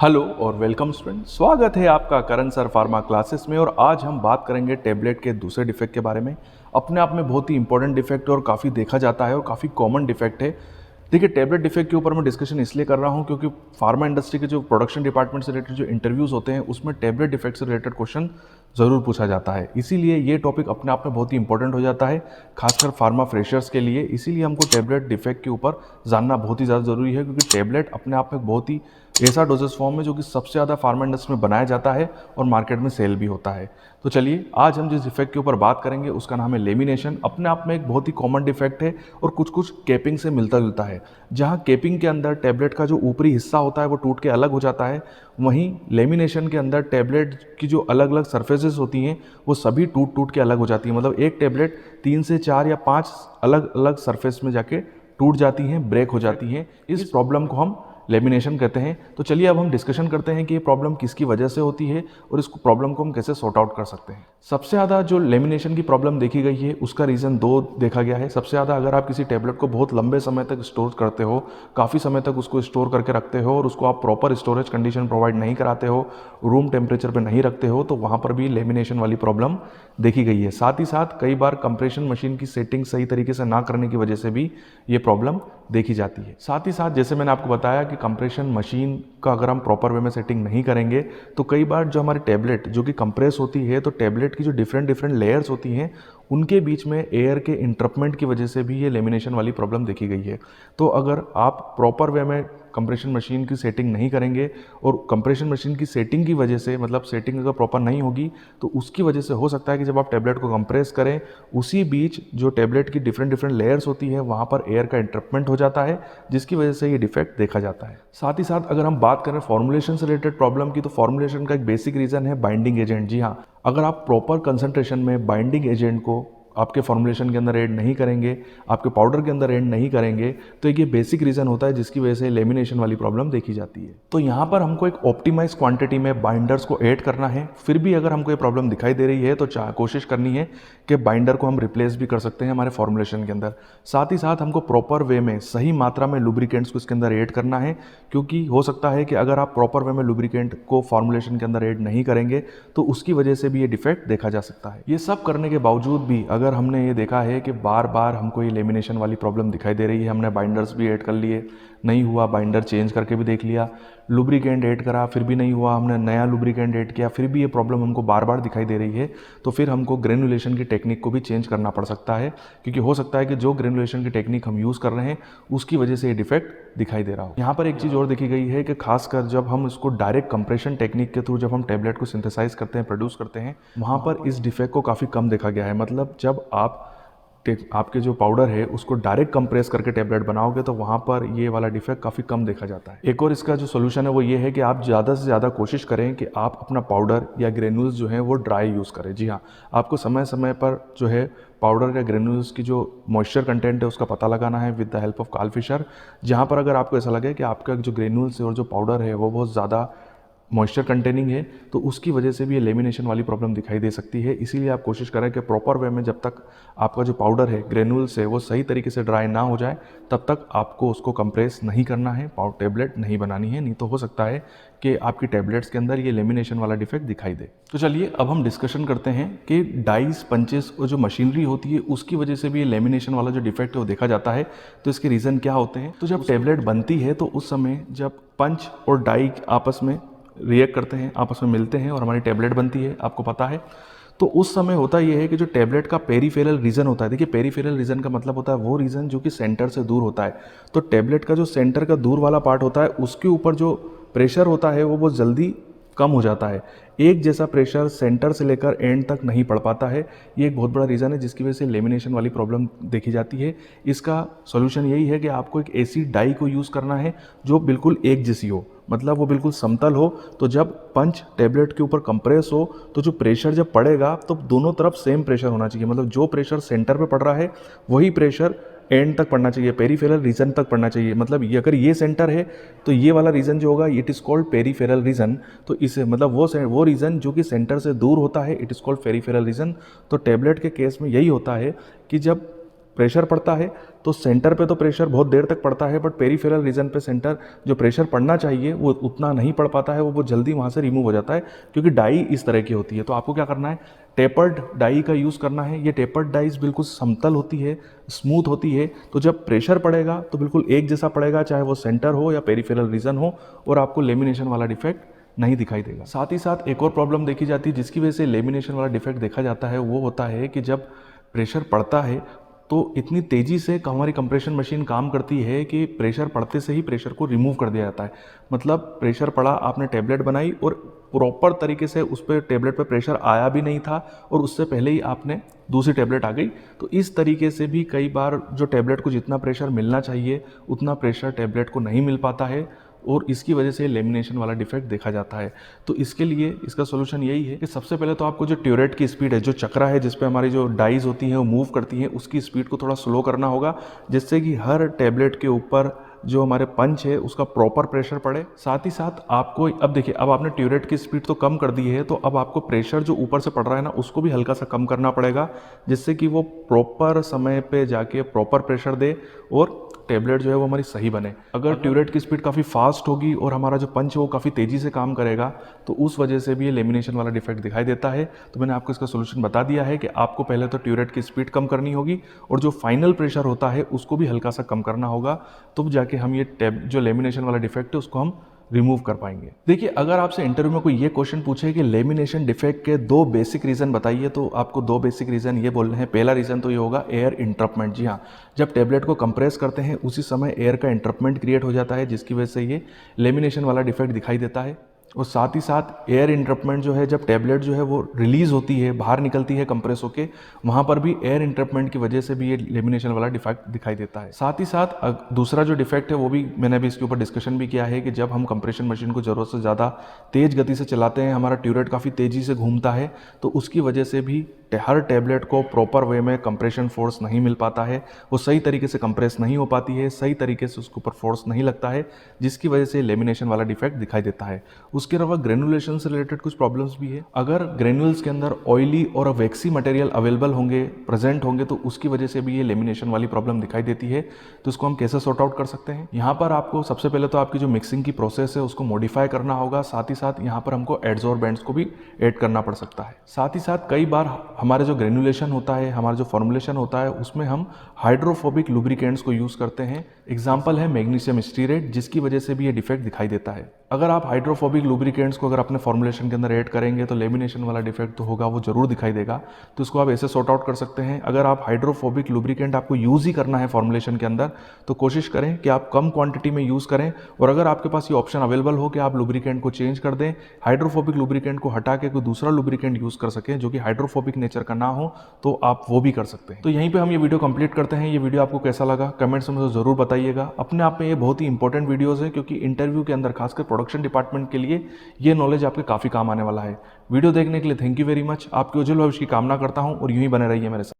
Hello और welcome student, स्वागत है आपका करण सर फार्मा क्लासेस में। और आज हम बात करेंगे टेबलेट के दूसरे डिफेक्ट के बारे में। अपने आप में बहुत ही इंपॉर्टेंट डिफेक्ट है और काफ़ी देखा जाता है और काफ़ी कॉमन डिफेक्ट है। देखिए, टेबलेट डिफेक्ट के ऊपर मैं डिस्कशन इसलिए कर रहा हूं क्योंकि फार्मा इंडस्ट्री के जो प्रोडक्शन डिपार्टमेंट से रिलेटेड जो इंटरव्यूज़ होते हैं उसमें टेबलेट डिफेक्ट से रिलेटेड क्वेश्चन ज़रूर पूछा जाता है। इसीलिए ये टॉपिक अपने आप में बहुत ही इंपॉर्टेंट हो जाता है, खासकर फार्मा फ्रेशर्स के लिए। इसीलिए हमको टेबलेट डिफेक्ट के ऊपर जानना बहुत ही ज़्यादा ज़रूरी है, क्योंकि टेबलेट अपने आप में बहुत ही ऐसा डोजेस फॉर्म है जो कि सबसे ज़्यादा फार्मा इंडस्ट्री में बनाया जाता है और मार्केट में सेल भी होता है। तो चलिए, आज हम जिस डिफेक्ट के ऊपर बात करेंगे उसका नाम है लेमिनेशन। अपने आप में एक बहुत ही कॉमन डिफेक्ट है और कुछ कुछ केपिंग से मिलता जुलता है। जहाँ केपिंग के अंदर टेबलेट का जो ऊपरी हिस्सा होता है वो टूट के अलग हो जाता है, वहीं लेमिनेशन के अंदर टेबलेट की जो अलग अलग सर्फेसेस होती हैं वो सभी टूट टूट के अलग हो जाती हैं। मतलब एक टेबलेट 3 से 4 या 5 अलग अलग सर्फेस में जाके टूट जाती हैं, ब्रेक हो जाती हैं। इस प्रॉब्लम को हम लेमिनेशन कहते हैं। तो चलिए अब हम डिस्कशन करते हैं कि ये प्रॉब्लम किसकी वजह से होती है और इस प्रॉब्लम को हम कैसे सॉर्ट आउट कर सकते हैं। सबसे ज़्यादा जो लेमिनेशन की प्रॉब्लम देखी गई है उसका रीज़न 2 देखा गया है। सबसे ज़्यादा अगर आप किसी टैबलेट को बहुत लंबे समय तक स्टोर करते हो, काफ़ी समय तक उसको स्टोर करके रखते हो और उसको आप प्रॉपर स्टोरेज कंडीशन प्रोवाइड नहीं कराते हो, रूम टेम्परेचर पर नहीं रखते हो, तो वहाँ पर भी लेमिनेशन वाली प्रॉब्लम देखी गई है। साथ ही साथ कई बार कंप्रेशन मशीन की सेटिंग सही तरीके से ना करने की वजह से भी ये प्रॉब्लम देखी जाती है। साथ ही साथ जैसे मैंने आपको बताया कि कंप्रेशन मशीन का अगर हम प्रॉपर वे में सेटिंग नहीं करेंगे तो कई बार जो हमारी टैबलेट जो कि कंप्रेस होती है, तो टैबलेट की जो डिफरेंट डिफरेंट लेयर्स होती हैं उनके बीच में एयर के इंटरप्टमेंट की वजह से भी ये लेमिनेशन वाली प्रॉब्लम देखी गई है। तो अगर आप प्रॉपर वे में कंप्रेशन मशीन की सेटिंग नहीं करेंगे और कंप्रेशन मशीन की सेटिंग की वजह से, मतलब सेटिंग अगर प्रॉपर नहीं होगी तो उसकी वजह से हो सकता है कि जब आप टैबलेट को कंप्रेस करें उसी बीच जो टैबलेट की डिफरेंट डिफरेंट लेयर्स होती है वहाँ पर एयर का इंटरप्टमेंट हो जाता है, जिसकी वजह से ये डिफेक्ट देखा जाता है। साथ ही साथ अगर हम बात करें फॉर्मुलेशन से रिलेटेड प्रॉब्लम की, तो फॉर्मुलेशन का एक बेसिक रीज़न है बाइंडिंग एजेंट। जी हाँ, अगर आप प्रॉपर कंसंट्रेशन में बाइंडिंग एजेंट को आपके फॉर्मुलेशन के अंदर ऐड नहीं करेंगे, आपके पाउडर के अंदर ऐड नहीं करेंगे, तो एक ये बेसिक रीज़न होता है जिसकी वजह से लेमिनेशन वाली प्रॉब्लम देखी जाती है। तो यहाँ पर हमको एक ऑप्टिमाइज क्वांटिटी में बाइंडर्स को ऐड करना है। फिर भी अगर हमको ये प्रॉब्लम दिखाई दे रही है तो कोशिश करनी है कि बाइंडर को हम रिप्लेस भी कर सकते हैं हमारे फॉर्मुलेशन के अंदर। साथ ही साथ हमको प्रॉपर वे में सही मात्रा में लुब्रिकेंट्स को इसके अंदर ऐड करना है, क्योंकि हो सकता है कि अगर आप प्रॉपर वे में लुब्रिकेंट को फॉर्मुलेशन के अंदर ऐड नहीं करेंगे तो उसकी वजह से भी ये डिफेक्ट देखा जा सकता है। ये सब करने के बावजूद भी अगर हमने ये देखा है कि बार बार हमको ये लेमिनेशन वाली प्रॉब्लम दिखाई दे रही है, हमने बाइंडर्स भी ऐड कर लिए, नहीं हुआ, बाइंडर चेंज करके भी देख लिया, लुब्रिकेंट ऐड करा फिर भी नहीं हुआ, हमने नया लुब्रिकेंट ऐड किया फिर भी ये प्रॉब्लम हमको बार बार दिखाई दे रही है, तो फिर हमको ग्रेनुलेशन की टेक्निक को भी चेंज करना पड़ सकता है। क्योंकि हो सकता है कि जो ग्रेनुलेशन की टेक्निक हम यूज़ कर रहे हैं उसकी वजह से ये डिफेक्ट दिखाई दे रहा हो। यहाँ पर एक चीज़ और देखी गई है कि खासकर जब हम इसको डायरेक्ट कंप्रेशन टेक्निक के थ्रू जब हम टैबलेट को सिंथेसाइज करते हैं, प्रोड्यूस करते हैं, वहाँ पर इस डिफेक्ट को काफ़ी कम देखा गया है। मतलब जब आपके जो पाउडर है उसको डायरेक्ट कंप्रेस करके टैबलेट बनाओगे तो वहाँ पर ये वाला डिफेक्ट काफ़ी कम देखा जाता है। एक और इसका जो सोल्यूशन है वो ये है कि आप ज़्यादा से ज़्यादा कोशिश करें कि आप अपना पाउडर या ग्रेन्यूल्स जो है वो ड्राई यूज़ करें। जी हाँ, आपको समय समय पर जो है पाउडर या ग्रेन्यूल्स की जो मॉइस्चर कंटेंट है उसका पता लगाना है with the help of Karl Fischer. जहाँ पर अगर आपको ऐसा लगे कि आपका जो ग्रेन्यूल्स है और जो पाउडर है वो बहुत ज़्यादा मॉइस्चर कंटेनिंग है तो उसकी वजह से भी ये लेमिनेशन वाली प्रॉब्लम दिखाई दे सकती है। इसीलिए आप कोशिश करें कि प्रॉपर वे में जब तक आपका जो पाउडर है ग्रेनुल्स है वो सही तरीके से ड्राई ना हो जाए तब तक आपको उसको कंप्रेस नहीं करना है, पाउडर टैबलेट नहीं बनानी है, नहीं तो हो सकता है कि आपकी टैबलेट्स के अंदर ये लेमिनेशन वाला डिफेक्ट दिखाई दे। तो चलिए अब हम डिस्कशन करते हैं कि डाइस, पंचेस और जो मशीनरी होती है उसकी वजह से भी ये लेमिनेशन वाला जो डिफेक्ट है वो देखा जाता है। तो इसके रीज़न क्या होते हैं? तो जब टैबलेट बनती है तो उस समय जब पंच और डाई आपस में रिएक्ट करते हैं, आपस में मिलते हैं और हमारी टैबलेट बनती है, आपको पता है। तो उस समय होता यह है कि जो टैबलेट का पेरीफेरल रीजन होता है, देखिए पेरीफेरल रीजन का मतलब होता है वो रीजन जो कि सेंटर से दूर होता है। तो टैबलेट का जो सेंटर का दूर वाला पार्ट होता है उसके ऊपर जो प्रेशर होता है वो बहुत जल्दी कम हो जाता है। एक जैसा प्रेशर सेंटर से लेकर एंड तक नहीं पड़ पाता है। ये एक बहुत बड़ा रीज़न है जिसकी वजह से लेमिनेशन वाली प्रॉब्लम देखी जाती है। इसका सॉल्यूशन यही है कि आपको एक ऐसी डाई को यूज़ करना है जो बिल्कुल एक जैसी हो, मतलब वो बिल्कुल समतल हो। तो जब पंच टैबलेट के ऊपर कंप्रेस हो तो जो प्रेशर जब पड़ेगा तो दोनों तरफ सेम प्रेशर होना चाहिए। मतलब जो प्रेशर सेंटर पे पड़ रहा है वही प्रेशर एंड तक पड़ना चाहिए, पेरीफेरल रीजन तक पड़ना चाहिए। मतलब ये अगर ये सेंटर है तो ये वाला रीजन जो होगा it is called peripheral region. तो इसे मतलब वो रीजन जो कि सेंटर से दूर होता है it is called peripheral region. तो टैबलेट के केस में यही होता है कि जब प्रेशर पड़ता है तो सेंटर पे तो प्रेशर बहुत देर तक पड़ता है, बट पेरिफेरल रीजन पे सेंटर जो प्रेशर पड़ना चाहिए वो उतना नहीं पड़ पाता है, वो जल्दी वहाँ से रिमूव हो जाता है क्योंकि डाई इस तरह की होती है। तो आपको क्या करना है, टेपर्ड डाई का यूज़ करना है। ये टेपर्ड डाइज बिल्कुल समतल होती है, स्मूथ होती है, तो जब प्रेशर पड़ेगा तो बिल्कुल एक जैसा पड़ेगा, चाहे वो सेंटर हो या पेरिफेरल रीजन हो, और आपको लेमिनेशन वाला डिफेक्ट नहीं दिखाई देगा। साथ ही साथ एक और प्रॉब्लम देखी जाती है जिसकी वजह से लेमिनेशन वाला डिफेक्ट देखा जाता है, वो होता है कि जब प्रेशर पड़ता है तो इतनी तेज़ी से हमारी कंप्रेशन मशीन काम करती है कि प्रेशर पड़ते से ही प्रेशर को रिमूव कर दिया जाता है। मतलब प्रेशर पड़ा, आपने टेबलेट बनाई और प्रॉपर तरीके से उस पर टेबलेट पे प्रेशर आया भी नहीं था और उससे पहले ही आपने दूसरी टेबलेट आ गई। तो इस तरीके से भी कई बार जो टेबलेट को जितना प्रेशर मिलना चाहिए उतना प्रेशर टेबलेट को नहीं मिल पाता है और इसकी वजह से लेमिनेशन वाला डिफेक्ट देखा जाता है। तो इसके लिए इसका सोल्यूशन यही है कि सबसे पहले तो आपको जो ट्यूरेट की स्पीड है, जो चक्रा है जिस पे हमारी जो डाइज होती हैं वो मूव करती हैं, उसकी स्पीड को थोड़ा स्लो करना होगा, जिससे कि हर टेबलेट के ऊपर जो हमारे पंच है उसका प्रॉपर प्रेशर पड़े। साथ ही साथ आपको अब देखिए, अब आपने ट्यूरेट की स्पीड तो कम कर दी है, तो अब आपको प्रेशर जो ऊपर से पड़ रहा है ना उसको भी हल्का सा कम करना पड़ेगा, जिससे कि वो प्रॉपर समय पे जाके प्रॉपर प्रेशर दे और टेबलेट जो है वो हमारी सही बने। अगर ट्यूरेट की स्पीड काफ़ी फास्ट होगी और हमारा जो पंच है वो काफ़ी तेज़ी से काम करेगा तो उस वजह से भी ये लेमिनेशन वाला डिफेक्ट दिखाई देता है। तो मैंने आपको इसका सोल्यूशन बता दिया है कि आपको पहले तो ट्यूरेट की स्पीड कम करनी होगी और जो फाइनल प्रेशर होता है उसको भी हल्का सा कम करना होगा, तब जाके हम ये जो लेमिनेशन वाला डिफेक्ट है उसको हम रिमूव कर पाएंगे। देखिए, अगर आपसे इंटरव्यू में कोई ये क्वेश्चन पूछे कि लेमिनेशन डिफेक्ट के 2 बेसिक रीज़न बताइए, तो आपको 2 बेसिक रीज़न ये बोलने हैं। पहला रीज़न तो ये होगा एयर इंटरप्टमेंट। जी हाँ, जब टेबलेट को कंप्रेस करते हैं उसी समय एयर का इंटरप्टमेंट क्रिएट हो जाता है, जिसकी वजह से ये लेमिनेशन वाला डिफेक्ट दिखाई देता है। और साथ ही साथ एयर इंटरप्टमेंट जो है, जब टेबलेट जो है वो रिलीज़ होती है, बाहर निकलती है कंप्रेस होके, वहाँ पर भी एयर इंटरप्टमेंट की वजह से भी ये लेमिनेशन वाला डिफेक्ट दिखाई देता है। साथ ही साथ दूसरा जो डिफेक्ट है वो भी मैंने अभी इसके ऊपर डिस्कशन भी किया है कि जब हम कंप्रेशन मशीन को ज़रूरत से ज़्यादा तेज़ गति से चलाते हैं, हमारा ट्यूरेट काफ़ी तेज़ी से घूमता है, तो उसकी वजह से भी हर टेबलेट को प्रॉपर वे में कंप्रेशन फोर्स नहीं मिल पाता है, वो सही तरीके से कंप्रेस नहीं हो पाती है, सही तरीके से उसके ऊपर फोर्स नहीं लगता है, जिसकी वजह से लेमिनेशन वाला डिफेक्ट दिखाई देता है। उसके अलावा ग्रेनुलेशन से रिलेटेड कुछ प्रॉब्लम्स भी है। अगर ग्रेनुल्स के अंदर ऑयली और वैक्सी मटेरियल अवेलेबल होंगे, प्रेजेंट होंगे, तो उसकी वजह से भी ये लेमिनेशन वाली प्रॉब्लम दिखाई देती है। तो इसको हम कैसे सॉर्ट आउट कर सकते हैं? यहाँ पर आपको सबसे पहले तो आपकी जो मिक्सिंग की प्रोसेस है उसको मॉडिफाई करना होगा। साथ ही साथ यहाँ पर हमको एडजॉर्बेंट्स को भी ऐड करना पड़ सकता है। साथ ही साथ कई बार हमारे जो ग्रेनुलेशन होता है, हमारा जो फॉर्मुलेशन होता है, उसमें हम हाइड्रोफोबिक लुब्रिकेंट्स को यूज़ करते हैं। एग्जाम्पल है मैग्नीशियम स्टीरेट, जिसकी वजह से भी ये डिफेक्ट दिखाई देता है। अगर आप हाइड्रोफोबिक लुब्रिकेंट्स को अगर अपने फॉर्मुलेशन के अंदर ऐड करेंगे तो लेमिनेशन वाला डिफेक्ट तो होगा, वो जरूर दिखाई देगा। तो इसको आप ऐसे सॉर्ट आउट कर सकते हैं। अगर आप हाइड्रोफोबिक लुब्रिकेंट आपको यूज़ ही करना है फॉर्मुलेशन के अंदर, तो कोशिश करें कि आप कम क्वांटिटी में यूज़ करें, और अगर आपके पास ये ऑप्शन अवेलेबल हो कि आप लुब्रिकेंट को चेंज कर दें, हाइड्रोफोबिक लुब्रिकेंट को हटा के कोई दूसरा लुब्रिकेंट यूज़ कर सकें जो कि हाइड्रोफोबिक नेचर का ना हो, तो आप वो भी कर सकते हैं। तो यहीं पे हम ये वीडियो कंप्लीट करते हैं। ये वीडियो आपको कैसा लगा कमेंट्स में मुझे ज़रूर बताइएगा। अपने आप में ये बहुत ही इंपॉर्टेंट वीडियोज़ है, क्योंकि इंटरव्यू के अंदर खासकर प्रोडक्शन डिपार्टमेंट के लिए ये नॉलेज आपके काफ़ी काम आने वाला है। वीडियो देखने के लिए थैंक यू वेरी मच। आपके उज्जवल भविष्य की कामना करता हूँ और यूं ही बने रहिए मेरे साथ।